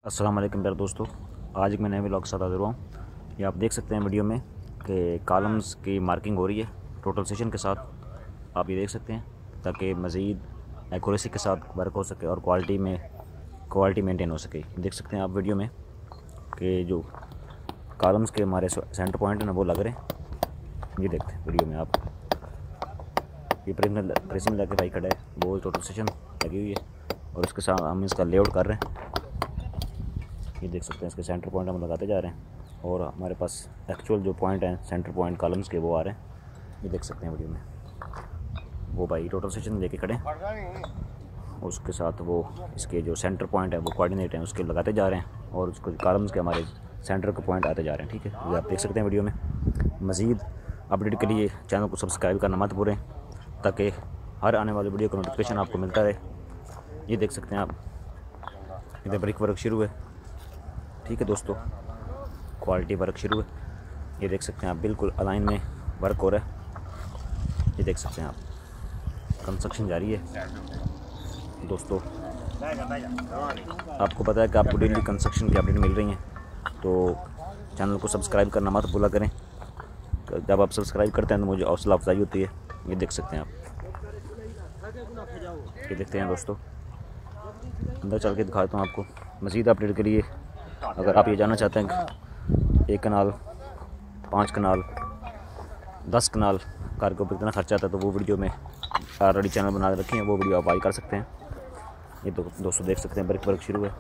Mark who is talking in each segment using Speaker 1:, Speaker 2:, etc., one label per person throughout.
Speaker 1: अस्सलाम वालेकुम प्यारे दोस्तों, आज एक मैं नए व्लॉग के साथ हाज़िर हुआ हूँ। ये आप देख सकते हैं वीडियो में कि कॉलम्स की मार्किंग हो रही है टोटल सेशन के साथ। आप ये देख सकते हैं ताकि मज़ीद एक्यूरेसी के साथ वर्क हो सके और क्वालिटी मेंटेन हो सके। देख सकते हैं आप वीडियो में कि जो कॉलम्स के हमारे सेंटर पॉइंट हैं ना वो लग रहे हैं। ये देखते हैं वीडियो में आप, ये प्रेसिंग लगा के भाई खड़ा है, वो टोटल सेशन लगी हुई है और उसके साथ हम इसका लेआउट कर रहे हैं। ये देख सकते हैं इसके सेंटर पॉइंट हम लगाते जा रहे हैं और हमारे पास एक्चुअल जो पॉइंट हैं सेंटर पॉइंट कॉलम्स के वो आ रहे हैं। ये देख सकते हैं वीडियो में वो भाई टोटल सेशन लेके खड़े हैं, उसके साथ वो इसके जो सेंटर पॉइंट है वो कोऑर्डिनेट हैं उसके लगाते जा रहे हैं और उसको कॉलम्स के हमारे सेंटर के पॉइंट आते जा रहे हैं। ठीक है, ये आप देख सकते हैं वीडियो में। मज़ीद अपडेट के लिए चैनल को सब्सक्राइब करना मत भूलें ताकि हर आने वाली वीडियो का नोटिफिकेशन आपको मिलता रहे। ये देख सकते हैं आप, इधर ब्रिक वर्क शुरू है। ठीक है दोस्तों, क्वालिटी वर्क शुरू है। ये देख सकते हैं आप, बिल्कुल अलाइन में वर्क हो रहा है। ये देख सकते हैं आप, कंस्ट्रक्शन जारी है दोस्तों। आपको पता है कि आपको डेली कंस्ट्रक्शन की अपडेट मिल रही हैं, तो चैनल को सब्सक्राइब करना मत भूला करें। जब आप सब्सक्राइब करते हैं तो मुझे हौसला अफजाई होती है। ये देख सकते हैं आप, ये देखते हैं दोस्तों, अंदर चल के दिखाता हूँ आपको। मज़ीद अपडेट के लिए अगर आप ये जानना चाहते हैं कि 1 कनाल 5 कनाल 10 कनाल कार के ऊपर कितना खर्चा आता है, तो वो वीडियो में ऑलरेडी चैनल बना के रखे हैं, वो वीडियो आप बाई कर सकते हैं। ये तो दोस्तों देख सकते हैं ब्रिक वर्क शुरू है।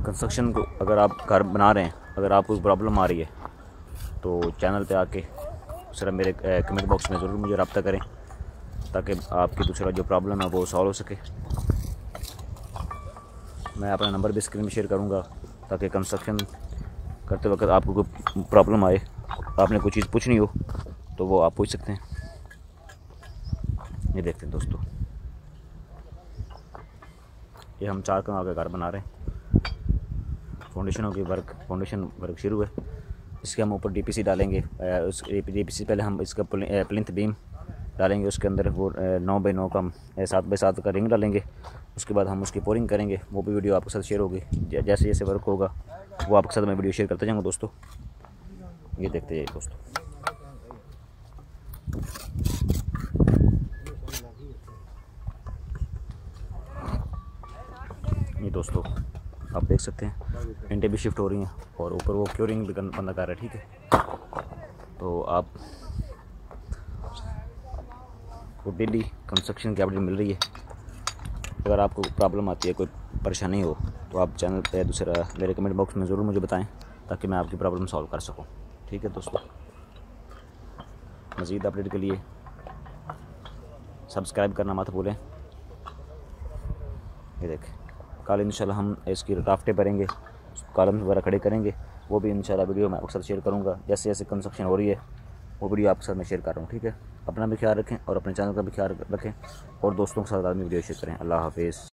Speaker 1: कंस्ट्रक्शन को अगर आप घर बना रहे हैं, अगर आपको कोई प्रॉब्लम आ रही है तो चैनल पे आके सिर्फ मेरे कमेंट बॉक्स में ज़रूर मुझे रब्ता करें ताकि आपकी दूसरा जो प्रॉब्लम है वो सॉल्व हो सके। मैं अपना नंबर भी स्क्रीन में शेयर करूंगा ताकि कंस्ट्रक्शन करते वक्त आपको कोई प्रॉब्लम आए, आपने कोई चीज़ पूछनी हो तो वो आप पूछ सकते हैं। ये देखते हैं दोस्तों, ये हम 4 कनाल का घर बना रहे हैं। फाउंडेशन वर्क शुरू है। इसके हम ऊपर डीपीसी डालेंगे। उस डीपीसी पहले हम इसका प्लिंथ बीम डालेंगे, उसके अंदर वो 9 बाई 9 का 7 बाई 7 का रिंग डालेंगे। उसके बाद हम उसकी पोरिंग करेंगे, वो भी वीडियो आपके साथ शेयर होगी। जैसे जैसे वर्क होगा वो आपके साथ मैं वीडियो शेयर करते जाऊँगा दोस्तों। ये देखते हैं दोस्तों, ये दोस्तों आप देख सकते हैं इंटें भी शिफ्ट हो रही हैं और ऊपर वो क्योरिंग भी बंदा कर रहा है। ठीक है, तो आप को डेली कंस्ट्रक्शन की अपडेट मिल रही है। अगर आपको प्रॉब्लम आती है, कोई परेशानी हो, तो आप चैनल पे दूसरा मेरे कमेंट बॉक्स में ज़रूर मुझे बताएं ताकि मैं आपकी प्रॉब्लम सॉल्व कर सकूं। ठीक है दोस्तों, मज़ीद अपडेट के लिए सब्सक्राइब करना मत भूलें। ये देखें, कल इंशाल्लाह हम इसकी राफ्टें भरेंगे, कॉलम्स वगैरह खड़े करेंगे, वो भी इंशाल्लाह वीडियो मैं आपके साथ शेयर करूँगा। जैसे जैसे कंस्ट्रक्शन हो रही है वो वीडियो आपके साथ मैं शेयर कर रहा हूँ। ठीक है, अपना भी ख्याल रखें और अपने चैनल का भी ख्याल रखें और दोस्तों के साथ आदमी वीडियो शेयर करें। अल्लाह हाफिज़।